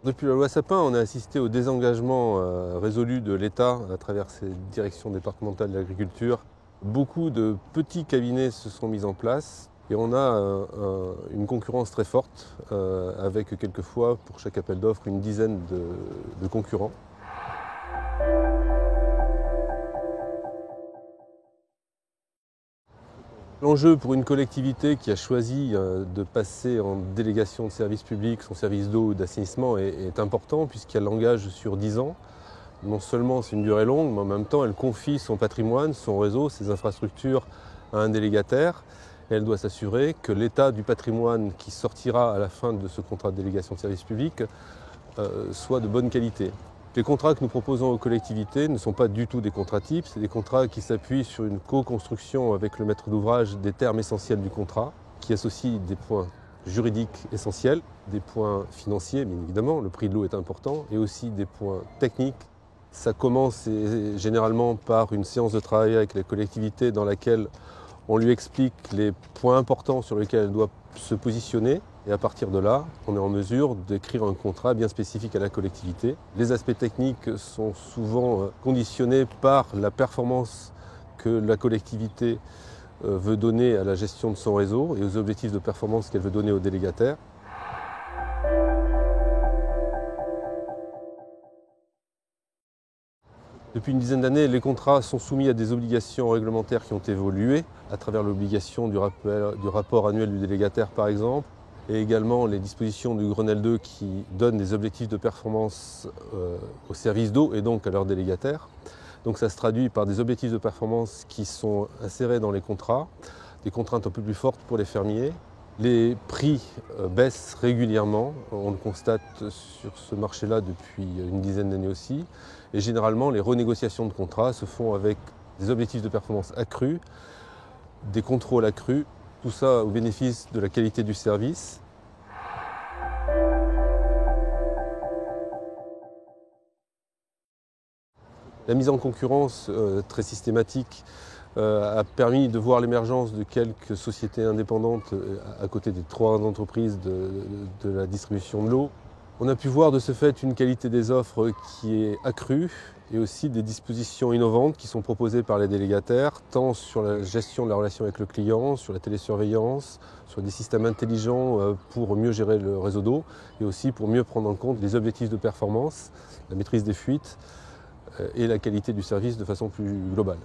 Depuis la loi Sapin, on a assisté au désengagement résolu de l'État à travers ses directions départementales de l'agriculture. Beaucoup de petits cabinets se sont mis en place et on a une concurrence très forte avec quelquefois, pour chaque appel d'offres, une dizaine de concurrents. L'enjeu pour une collectivité qui a choisi de passer en délégation de service public son service d'eau ou d'assainissement est important puisqu'elle l'engage sur 10 ans. Non seulement c'est une durée longue, mais en même temps elle confie son patrimoine, son réseau, ses infrastructures à un délégataire. Et elle doit s'assurer que l'état du patrimoine qui sortira à la fin de ce contrat de délégation de service public soit de bonne qualité. Les contrats que nous proposons aux collectivités ne sont pas du tout des contrats types, c'est des contrats qui s'appuient sur une co-construction avec le maître d'ouvrage des termes essentiels du contrat, qui associent des points juridiques essentiels, des points financiers, bien évidemment, le prix de l'eau est important, et aussi des points techniques. Ça commence généralement par une séance de travail avec la collectivité dans laquelle on lui explique les points importants sur lesquels elle doit se positionner. Et à partir de là, on est en mesure d'écrire un contrat bien spécifique à la collectivité. Les aspects techniques sont souvent conditionnés par la performance que la collectivité veut donner à la gestion de son réseau et aux objectifs de performance qu'elle veut donner aux délégataires. Depuis une dizaine d'années, les contrats sont soumis à des obligations réglementaires qui ont évolué, à travers l'obligation du rapport annuel du délégataire par exemple, et également les dispositions du Grenelle 2 qui donnent des objectifs de performance aux services d'eau et donc à leurs délégataires. Donc ça se traduit par des objectifs de performance qui sont insérés dans les contrats, des contraintes un peu plus fortes pour les fermiers. Les prix baissent régulièrement, on le constate sur ce marché-là depuis une dizaine d'années aussi. Et généralement, les renégociations de contrats se font avec des objectifs de performance accrus, des contrôles accrus, tout ça au bénéfice de la qualité du service. La mise en concurrence très systématique a permis de voir l'émergence de quelques sociétés indépendantes à côté des 3 entreprises de la distribution de l'eau. On a pu voir de ce fait une qualité des offres qui est accrue et aussi des dispositions innovantes qui sont proposées par les délégataires, tant sur la gestion de la relation avec le client, sur la télésurveillance, sur des systèmes intelligents pour mieux gérer le réseau d'eau et aussi pour mieux prendre en compte les objectifs de performance, la maîtrise des fuites et la qualité du service de façon plus globale.